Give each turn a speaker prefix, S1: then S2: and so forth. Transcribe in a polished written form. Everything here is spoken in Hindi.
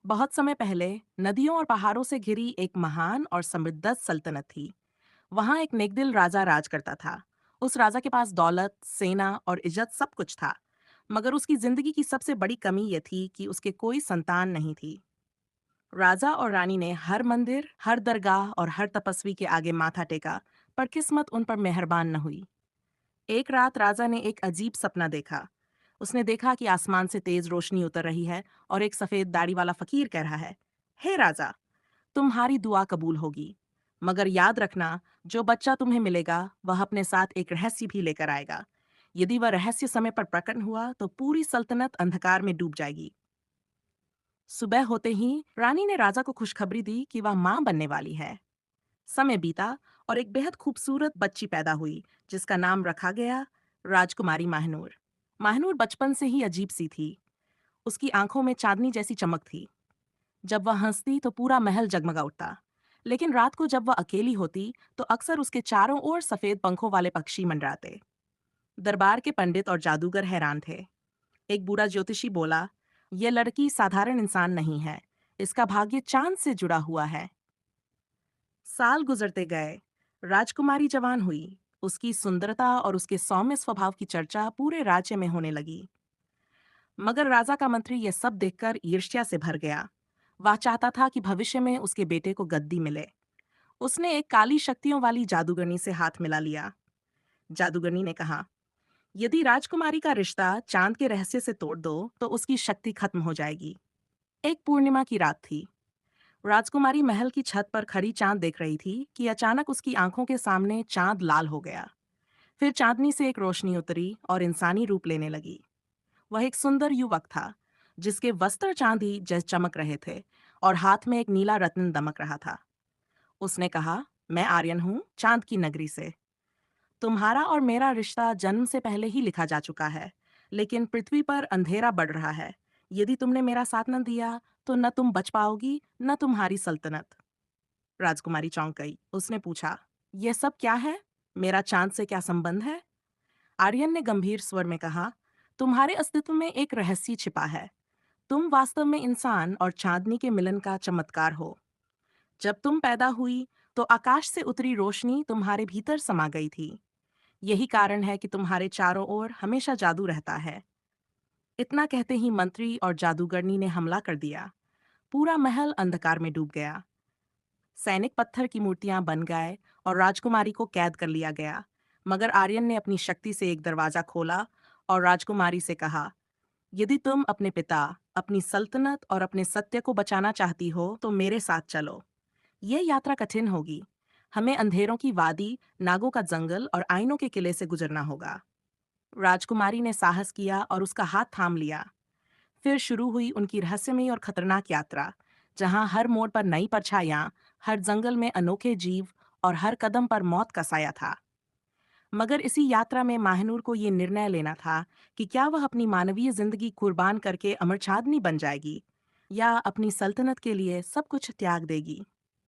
S1: बहुत समय पहले नदियों और पहाड़ों से घिरी एक महान और समृद्ध सल्तनत थी। वहां एक नेकदिल राजा राज करता था। उस राजा के पास दौलत, सेना और इज्जत सब कुछ था। मगर उसकी जिंदगी की सबसे बड़ी कमी यह थी कि उसके कोई संतान नहीं थी। राजा और रानी ने हर मंदिर, हर दरगाह और हर तपस्वी के आगे माथा टेका, पर किस्मत उन पर मेहरबान न हुई। एक रात राजा ने एक अजीब सपना देखा। उसने देखा कि आसमान से तेज रोशनी उतर रही है और एक सफेद दाढ़ी वाला फकीर कह रहा है, हे राजा, तुम्हारी दुआ कबूल होगी। मगर याद रखना, जो बच्चा तुम्हें मिलेगा वह अपने साथ एक रहस्य भी लेकर आएगा। यदि वह रहस्य समय पर प्रकट हुआ तो पूरी सल्तनत अंधकार में डूब जाएगी। सुबह होते ही रानी ने राजा को खुशखबरी दी कि वह मां बनने वाली है। समय बीता और एक बेहद खूबसूरत बच्ची पैदा हुई, जिसका नाम रखा गया राजकुमारी माहनूर। माहनूर बचपन से ही अजीब सी थी। उसकी आंखों में चांदनी जैसी चमक थी। जब वह हंसती तो पूरा महल जगमगा उठता। लेकिन रात को जब वह अकेली होती तो अक्सर उसके चारों ओर सफेद पंखों वाले पक्षी मंडराते। दरबार के पंडित और जादूगर हैरान थे। एक बूढ़ा ज्योतिषी बोला, यह लड़की साधारण इंसान नहीं है, इसका भाग्य चांद से जुड़ा हुआ है। साल गुजरते गए। राजकुमारी जवान हुई। उसकी सुंदरता और उसके सौम्य स्वभाव की चर्चा पूरे राज्य में होने लगी। मगर राजा का मंत्री यह सब देखकर ईर्ष्या से भर गया। वह चाहता था कि भविष्य में उसके बेटे को गद्दी मिले। उसने एक काली शक्तियों वाली जादूगरनी से हाथ मिला लिया। जादूगरनी ने कहा, यदि राजकुमारी का रिश्ता चांद के रहस्य से तोड़ दो तो उसकी शक्ति खत्म हो जाएगी। एक पूर्णिमा की रात थी। राजकुमारी महल की छत पर खड़ी चांद देख रही थी कि अचानक उसकी आंखों के सामने चांद लाल हो गया। फिर चांदनी से एक रोशनी उतरी और इंसानी रूप लेने लगी। वह एक सुंदर युवक था, जिसके वस्त्र चांदी जैसे चमक रहे थे और हाथ में एक नीला रत्न दमक रहा था। उसने कहा, मैं आर्यन हूँ, चांद की नगरी से। तुम्हारा और मेरा रिश्ता जन्म से पहले ही लिखा जा चुका है, लेकिन पृथ्वी पर अंधेरा बढ़ रहा है। यदि तुमने मेरा साथ न दिया तो न तुम बच पाओगी, न तुम्हारी सल्तनत। राजकुमारी चौंक गई। उसने पूछा, यह सब क्या है? मेरा चांद से क्या संबंध है? आर्यन ने गंभीर स्वर में कहा, तुम्हारे अस्तित्व में एक रहस्य छिपा है। तुम वास्तव में इंसान और चांदनी के मिलन का चमत्कार हो। जब तुम पैदा हुई तो आकाश से उतरी रोशनी तुम्हारे भीतर समा गई थी। यही कारण है कि तुम्हारे चारों ओर हमेशा जादू रहता है। इतना कहते ही मंत्री और जादूगरनी ने हमला कर दिया। पूरा महल अंधकार में डूब गया। सैनिक पत्थर की मूर्तियां बन गए और राजकुमारी को कैद कर लिया गया। मगर आर्यन ने अपनी शक्ति से एक दरवाजा खोला और राजकुमारी से कहा, यदि तुम अपने पिता, अपनी सल्तनत और अपने सत्य को बचाना चाहती हो तो मेरे साथ चलो। यह यात्रा कठिन होगी। हमें अंधेरों की वादी, नागों का जंगल और आइनों के किले से गुजरना होगा। राजकुमारी ने साहस किया और उसका हाथ थाम लिया। फिर शुरू हुई उनकी रहस्यमयी और खतरनाक यात्रा, जहां हर मोड़ पर नई परछाइयां, हर जंगल में अनोखे जीव और हर कदम पर मौत का साया था। मगर इसी यात्रा में माहनूर को ये निर्णय लेना था कि क्या वह अपनी मानवीय जिंदगी कुर्बान करके अमरछादनी बन जाएगी या अपनी सल्तनत के लिए सब कुछ त्याग देगी।